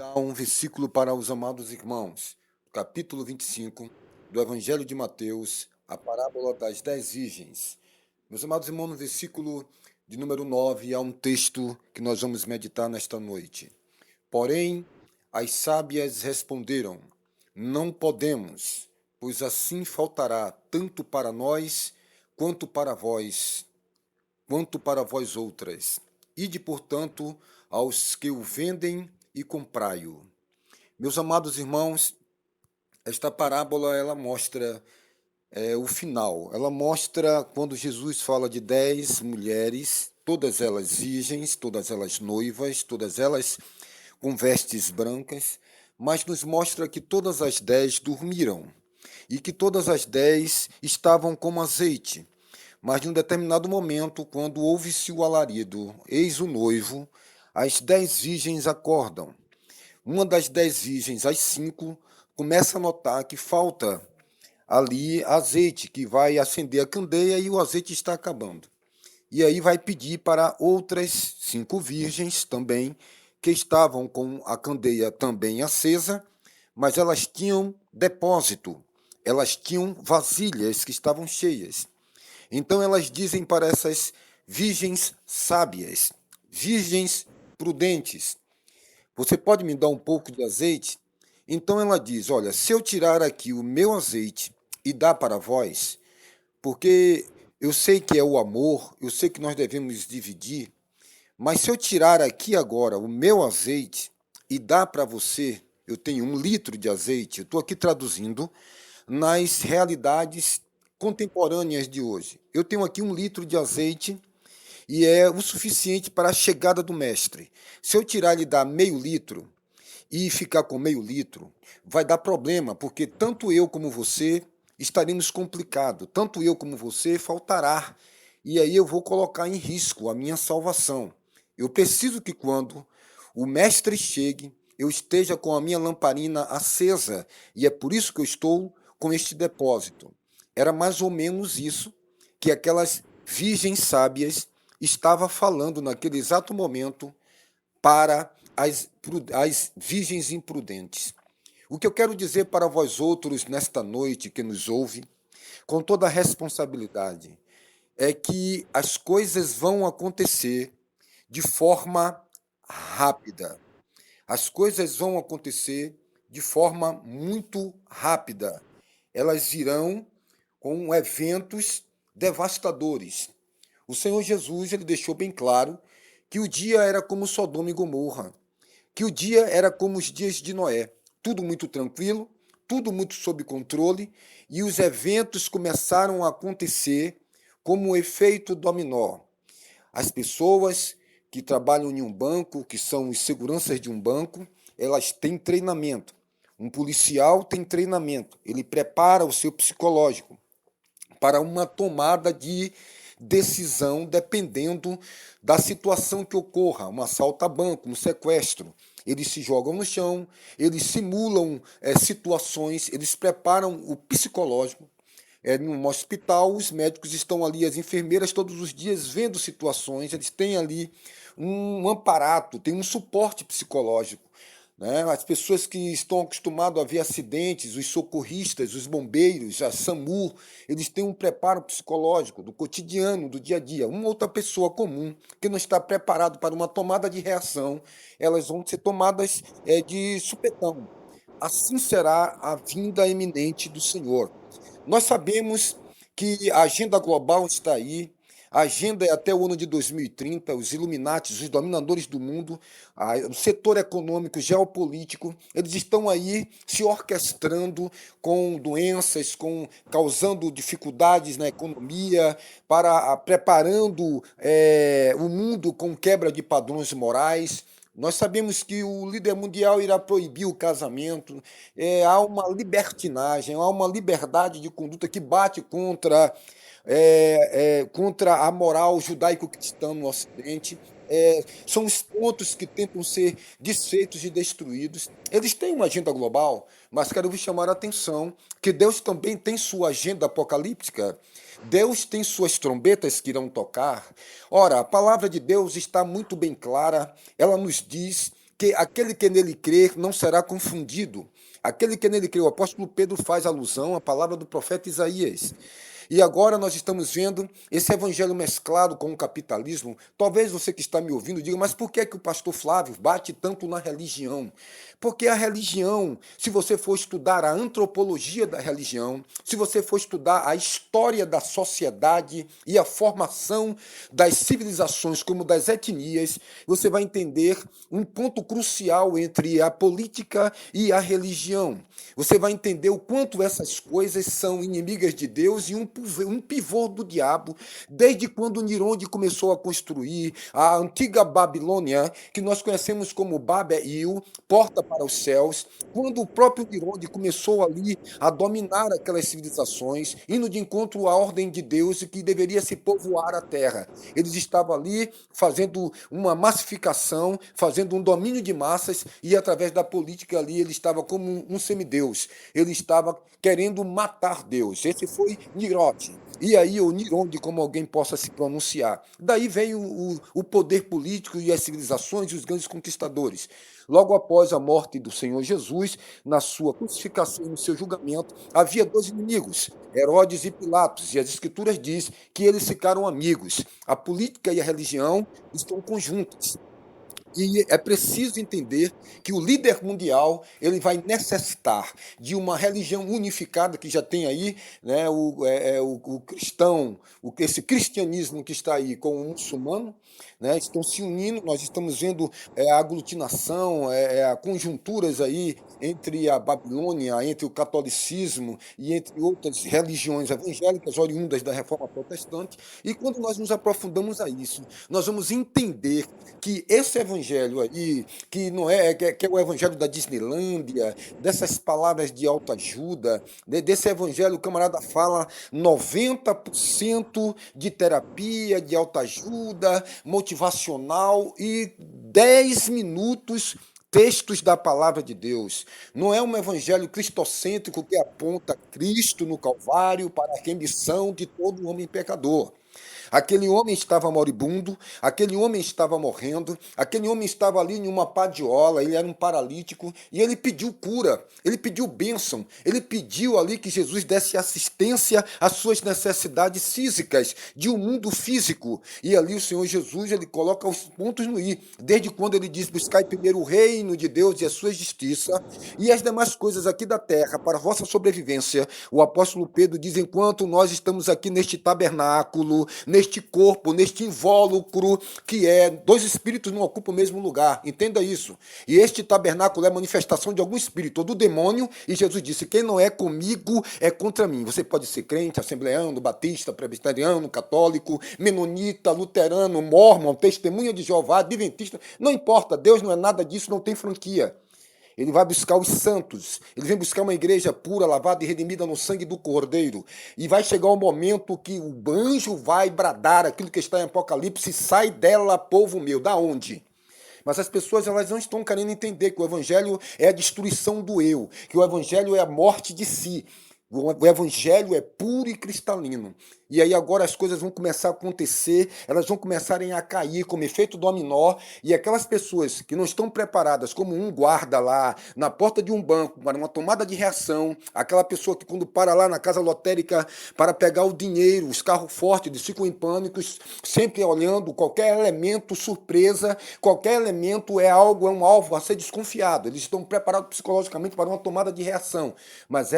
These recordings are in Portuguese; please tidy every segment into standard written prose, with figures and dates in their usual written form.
dar um versículo para os amados irmãos. Capítulo 25 do Evangelho de Mateus, a parábola das 10 virgens. Meus amados irmãos, no versículo de número 9, há um texto que nós vamos meditar nesta noite. Porém, as sábias responderam: Não podemos, pois assim faltará tanto para nós quanto para vós outras. Ide, portanto, aos que o vendem e comprai-o. Meus amados irmãos, esta parábola ela mostra o final. Ela mostra quando Jesus fala de 10 mulheres, todas elas virgens, todas elas noivas, todas elas com vestes brancas, mas nos mostra que todas as 10 dormiram e que todas as 10 estavam como azeite. Mas em um determinado momento, quando ouve-se o alarido, eis o noivo, as 10 virgens acordam. Uma das 10 virgens, as 5, começa a notar que falta ali azeite, que vai acender a candeia e o azeite está acabando. E aí vai pedir para outras 5 virgens também, que estavam com a candeia também acesa, mas elas tinham depósito, elas tinham vasilhas que estavam cheias. Então elas dizem para essas virgens sábias, virgens prudentes: Você pode me dar um pouco de azeite? Então ela diz: Olha, se eu tirar aqui o meu azeite e dar para vós, porque eu sei que é o amor, eu sei que nós devemos dividir, mas se eu tirar aqui agora o meu azeite e dar para você, eu tenho 1 litro de azeite, eu estou aqui traduzindo nas realidades contemporâneas de hoje. Eu tenho aqui 1 litro de azeite e é o suficiente para a chegada do mestre. Se eu tirar e dar meio litro e ficar com meio litro, vai dar problema, porque tanto eu como você estaremos complicados, tanto eu como você faltará, e aí eu vou colocar em risco a minha salvação. Eu preciso que quando o mestre chegue, eu esteja com a minha lamparina acesa, e é por isso que eu estou com este depósito. Era mais ou menos isso que aquelas virgens sábias estava falando naquele exato momento para as virgens imprudentes. O que eu quero dizer para vós outros nesta noite que nos ouve, com toda a responsabilidade, é que as coisas vão acontecer de forma rápida. As coisas vão acontecer de forma muito rápida. Elas virão com eventos devastadores. O Senhor Jesus ele deixou bem claro que o dia era como Sodoma e Gomorra, que o dia era como os dias de Noé, tudo muito tranquilo, tudo muito sob controle, e os eventos começaram a acontecer como um efeito dominó. As pessoas que trabalham em um banco, que são os seguranças de um banco, elas têm treinamento. Um policial tem treinamento, ele prepara o seu psicológico para uma tomada de decisão dependendo da situação que ocorra, um assalto a banco, um sequestro. Eles se jogam no chão, eles simulam situações, eles preparam o psicológico. Num hospital, os médicos estão ali, as enfermeiras todos os dias vendo situações, eles têm ali um amparato, tem um suporte psicológico. Né? As pessoas que estão acostumadas a ver acidentes, os socorristas, os bombeiros, a SAMU, eles têm um preparo psicológico do cotidiano, do dia a dia. Uma outra pessoa comum que não está preparado para uma tomada de reação, elas vão ser tomadas de supetão. Assim será a vinda iminente do Senhor. Nós sabemos que a agenda global está aí, a agenda é até o ano de 2030, os Illuminatis, os dominadores do mundo, o setor econômico, geopolítico, eles estão aí se orquestrando com doenças, causando dificuldades na economia, preparando o mundo com quebra de padrões morais. Nós sabemos que o líder mundial irá proibir o casamento, há uma libertinagem, há uma liberdade de conduta que bate contra a moral judaico-cristã no Ocidente. São os pontos que tentam ser desfeitos e destruídos. Eles têm uma agenda global, mas quero vos chamar a atenção que Deus também tem sua agenda apocalíptica. Deus tem suas trombetas que irão tocar. Ora, a palavra de Deus está muito bem clara. Ela nos diz que aquele que nele crer não será confundido. Aquele que nele crê, o apóstolo Pedro faz alusão à palavra do profeta Isaías. E agora nós estamos vendo esse evangelho mesclado com o capitalismo. Talvez você que está me ouvindo diga, mas por que é que o pastor Flávio bate tanto na religião? Porque a religião, se você for estudar a antropologia da religião, se você for estudar a história da sociedade e a formação das civilizações como das etnias, você vai entender um ponto crucial entre a política e a religião. Você vai entender o quanto essas coisas são inimigas de Deus e um pivô do diabo, desde quando Nironde começou a construir a antiga Babilônia, que nós conhecemos como Babel, porta para os céus, quando o próprio Nironde começou ali a dominar aquelas civilizações, indo de encontro à ordem de Deus e que deveria se povoar a terra. Eles estavam ali fazendo uma massificação, fazendo um domínio de massas e através da política ali ele estava como um semideus. Ele estava querendo matar Deus. Esse foi Nirote. E aí, o Nironde, como alguém possa se pronunciar. Daí vem o poder político e as civilizações e os grandes conquistadores. Logo após a morte do Senhor Jesus, na sua crucificação e no seu julgamento, havia dois inimigos, Herodes e Pilatos, e as Escrituras diz que eles ficaram amigos. A política e a religião estão conjuntas. E é preciso entender que o líder mundial ele vai necessitar de uma religião unificada que já tem aí, né, o cristão, esse cristianismo que está aí com o muçulmano, né, estão se unindo. Nós estamos vendo a aglutinação, a conjunturas aí entre a Babilônia, entre o catolicismo e entre outras religiões evangélicas oriundas da Reforma Protestante. E quando nós nos aprofundamos a isso, nós vamos entender que esse evangelho aí, que não que é o evangelho da Disneylândia, dessas palavras de autoajuda, desse evangelho, o camarada fala 90% de terapia, de autoajuda, motivacional e 10 minutos textos da palavra de Deus. Não é um evangelho cristocêntrico que aponta Cristo no Calvário para a remissão de todo homem pecador. Aquele homem estava moribundo, aquele homem estava morrendo, aquele homem estava ali em uma padiola, ele era um paralítico e ele pediu cura, ele pediu bênção, ele pediu ali que Jesus desse assistência às suas necessidades físicas, de um mundo físico. E ali o Senhor Jesus, ele coloca os pontos no i, desde quando ele diz, buscai primeiro o reino de Deus e a sua justiça e as demais coisas aqui da terra para a vossa sobrevivência. O apóstolo Pedro diz, enquanto nós estamos aqui neste tabernáculo, neste corpo, neste invólucro, que é dois espíritos não ocupam o mesmo lugar. Entenda isso. E este tabernáculo é a manifestação de algum espírito, ou do demônio, e Jesus disse, quem não é comigo é contra mim. Você pode ser crente, assembleano, batista, presbiteriano, católico, menonita, luterano, mórmon, testemunha de Jeová, adventista, não importa, Deus não é nada disso, não tem franquia. Ele vai buscar os santos. Ele vem buscar uma igreja pura, lavada e redimida no sangue do Cordeiro. E vai chegar o momento que o anjo vai bradar aquilo que está em Apocalipse, sai dela, povo meu. Da onde? Mas as pessoas elas não estão querendo entender que o evangelho é a destruição do eu, que o evangelho é a morte de si. O evangelho é puro e cristalino. E aí agora as coisas vão começar a acontecer, elas vão começarem a cair como efeito dominó, e aquelas pessoas que não estão preparadas, como um guarda lá na porta de um banco, para uma tomada de reação, aquela pessoa que quando para lá na casa lotérica para pegar o dinheiro, os carros fortes, eles ficam em pânico, sempre olhando qualquer elemento surpresa, qualquer elemento é algo, é um alvo a ser desconfiado. Eles estão preparados psicologicamente para uma tomada de reação. Mas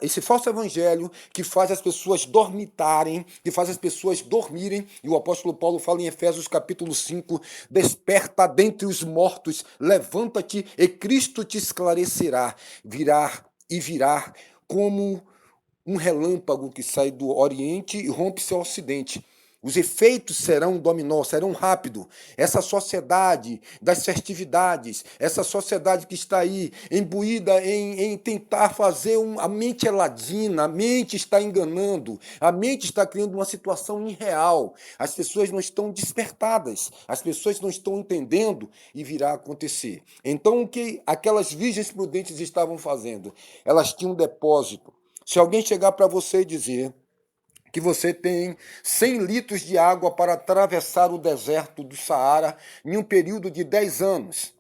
esse falso evangelho que faz as pessoas dormitarem, que faz as pessoas dormirem, e o apóstolo Paulo fala em Efésios capítulo 5, desperta dentre os mortos, levanta-te e Cristo te esclarecerá, virá como um relâmpago que sai do oriente e rompe-se ao ocidente. Os efeitos serão dominó, serão rápidos. Essa sociedade das festividades, essa sociedade que está aí imbuída em tentar fazer a mente é ladina, a mente está enganando, a mente está criando uma situação irreal. As pessoas não estão despertadas, as pessoas não estão entendendo e virá acontecer. Então, o que aquelas virgens prudentes estavam fazendo? Elas tinham um depósito. Se alguém chegar para você e dizer que você tem 100 litros de água para atravessar o deserto do Saara em um período de 10 anos.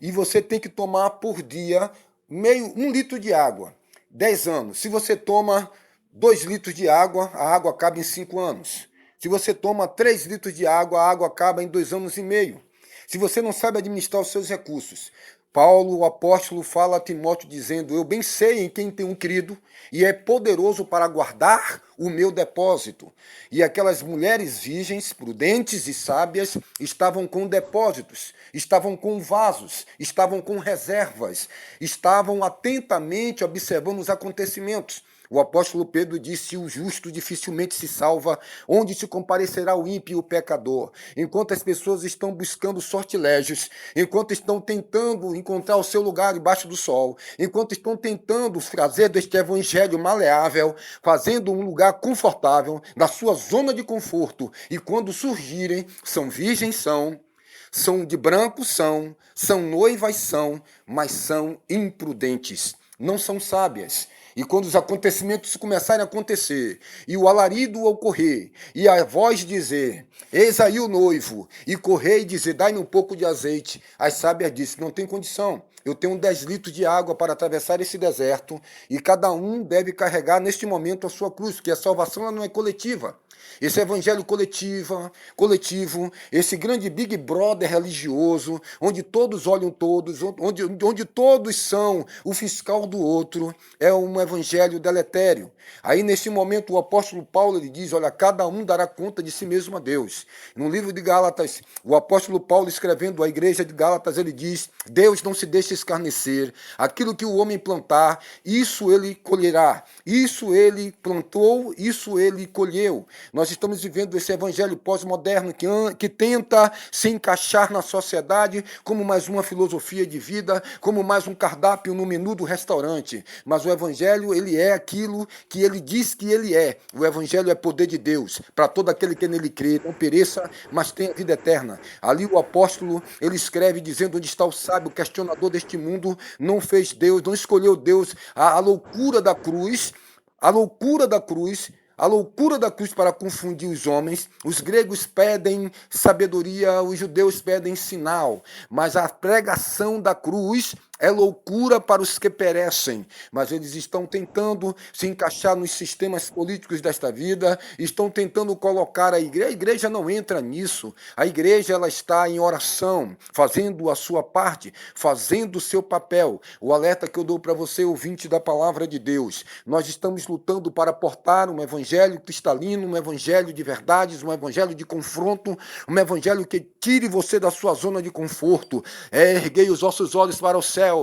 E você tem que tomar por dia um litro de água. 10 anos. Se você toma 2 litros de água, a água acaba em 5 anos. Se você toma 3 litros de água, a água acaba em 2 anos e meio. Se você não sabe administrar os seus recursos, Paulo, o apóstolo, fala a Timóteo dizendo: eu bem sei em quem tenho crido e é poderoso para guardar o meu depósito. E aquelas mulheres virgens, prudentes e sábias, estavam com depósitos, estavam com vasos, estavam com reservas, estavam atentamente observando os acontecimentos. O apóstolo Pedro disse: o justo dificilmente se salva, onde se comparecerá o ímpio e o pecador. Enquanto as pessoas estão buscando sortilégios, enquanto estão tentando encontrar o seu lugar debaixo do sol, enquanto estão tentando fazer deste evangelho maleável, fazendo um lugar confortável, na sua zona de conforto, e quando surgirem, são virgens, são de branco, são noivas, mas são imprudentes, não são sábias. E quando os acontecimentos começarem a acontecer, e o alarido ocorrer, e a voz dizer: eis aí o noivo, e correr e dizer: dai-me um pouco de azeite, as sábias dizem: não tem condição. Eu tenho 10 litros de água para atravessar esse deserto, e cada um deve carregar neste momento a sua cruz, porque a salvação ela não é coletiva. Esse evangelho coletivo, esse grande Big Brother religioso, onde todos olham todos, onde todos são o fiscal do outro, é um evangelho deletério. Aí, neste momento, o apóstolo Paulo ele diz: olha, cada um dará conta de si mesmo a Deus. No livro de Gálatas, o apóstolo Paulo, escrevendo à igreja de Gálatas, ele diz: Deus não se deixa escarnecer. Aquilo que o homem plantar, isso ele colherá. Isso ele plantou, isso ele colheu. Nós estamos vivendo esse evangelho pós-moderno que tenta se encaixar na sociedade como mais uma filosofia de vida, como mais um cardápio no menu do restaurante. Mas o evangelho, ele é aquilo que ele diz que ele é. O evangelho é poder de Deus para todo aquele que nele crê, não pereça, mas tenha vida eterna. Ali o apóstolo, ele escreve dizendo: onde está o sábio, o questionador deste mundo, não fez Deus, não escolheu Deus, a loucura da cruz, a loucura da cruz, a loucura da cruz para confundir os homens. Os gregos pedem sabedoria, os judeus pedem sinal, mas a pregação da cruz é loucura para os que perecem, mas eles estão tentando se encaixar nos sistemas políticos desta vida, estão tentando colocar a igreja não entra nisso, a igreja ela está em oração, fazendo a sua parte, fazendo o seu papel. O alerta que eu dou para você, ouvinte da palavra de Deus: nós estamos lutando para portar um evangelho cristalino, um evangelho de verdades, um evangelho de confronto, um evangelho que tire você da sua zona de conforto. Erguei os vossos olhos para o céu,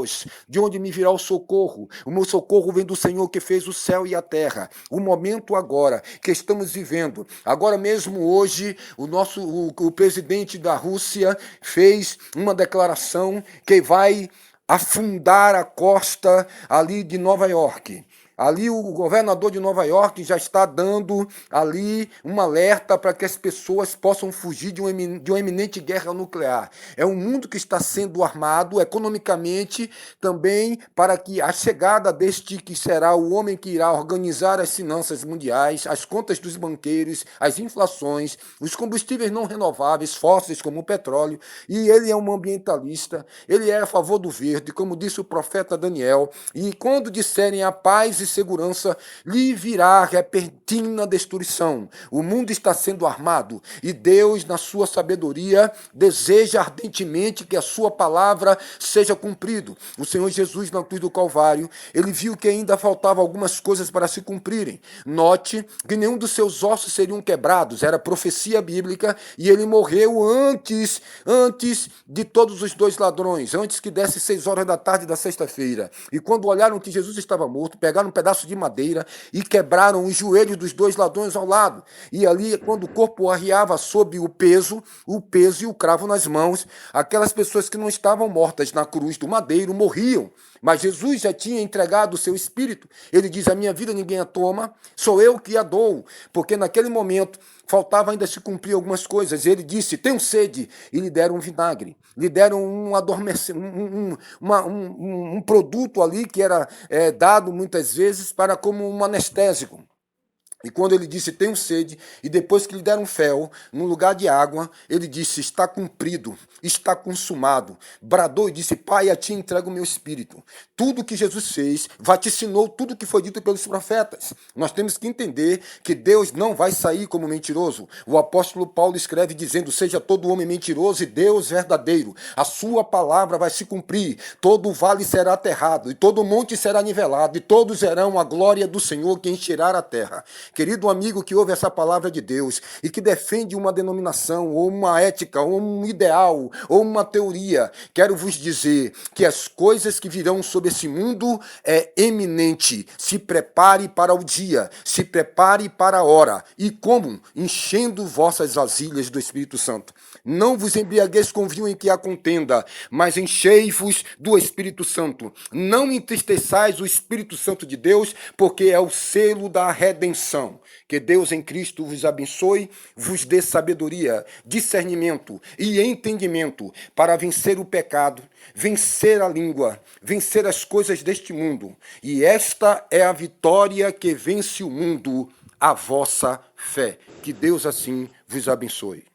de onde me virá o socorro? O meu socorro vem do Senhor que fez o céu e a terra. O momento agora que estamos vivendo, agora mesmo hoje, o presidente da Rússia fez uma declaração que vai afundar a costa ali de Nova York. Ali o governador de Nova York já está dando ali um alerta para que as pessoas possam fugir de uma iminente guerra nuclear. É um mundo que está sendo armado economicamente também para que a chegada deste que será o homem que irá organizar as finanças mundiais, as contas dos banqueiros, as inflações, os combustíveis não renováveis, fósseis como o petróleo, e ele é um ambientalista, ele é a favor do verde, como disse o profeta Daniel, e quando disserem a paz e segurança, lhe virá repentina destruição. O mundo está sendo armado e Deus, na sua sabedoria, deseja ardentemente que a sua palavra seja cumprida. O Senhor Jesus, na cruz do Calvário, ele viu que ainda faltavam algumas coisas para se cumprirem. Note que nenhum dos seus ossos seriam quebrados, era profecia bíblica, e ele morreu antes de todos os dois ladrões, antes que desse 6 horas da tarde da sexta-feira. E quando olharam que Jesus estava morto, pegaram um pedaço de madeira e quebraram os joelhos dos dois ladrões ao lado. E ali, quando o corpo arriava sob o peso e o cravo nas mãos, aquelas pessoas que não estavam mortas na cruz do madeiro morriam. Mas Jesus já tinha entregado o seu espírito. Ele diz: a minha vida ninguém a toma, sou eu que a dou. Porque naquele momento faltava ainda se cumprir algumas coisas. Ele disse: tenho sede. E lhe deram um vinagre. Lhe deram um produto ali que era dado muitas vezes para como um anestésico. E quando ele disse, tenho sede, e depois que lhe deram fel, no lugar de água, ele disse, está cumprido, está consumado. Bradou e disse, Pai, a ti entrego o meu espírito. Tudo que Jesus fez, vaticinou tudo que foi dito pelos profetas. Nós temos que entender que Deus não vai sair como mentiroso. O apóstolo Paulo escreve dizendo, seja todo homem mentiroso e Deus verdadeiro. A sua palavra vai se cumprir, todo vale será aterrado, e todo monte será nivelado, e todos verão a glória do Senhor que encherá a terra. Querido amigo que ouve essa palavra de Deus e que defende uma denominação, ou uma ética, ou um ideal, ou uma teoria, quero vos dizer que as coisas que virão sobre esse mundo é eminente. Se prepare para o dia, se prepare para a hora. E como? Enchendo vossas vasilhas do Espírito Santo. Não vos embriagueis com vinho em que há contenda, mas enchei-vos do Espírito Santo. Não entristeçais o Espírito Santo de Deus, porque é o selo da redenção. Que Deus em Cristo vos abençoe, vos dê sabedoria, discernimento e entendimento para vencer o pecado, vencer a língua, vencer as coisas deste mundo. E esta é a vitória que vence o mundo, a vossa fé. Que Deus assim vos abençoe.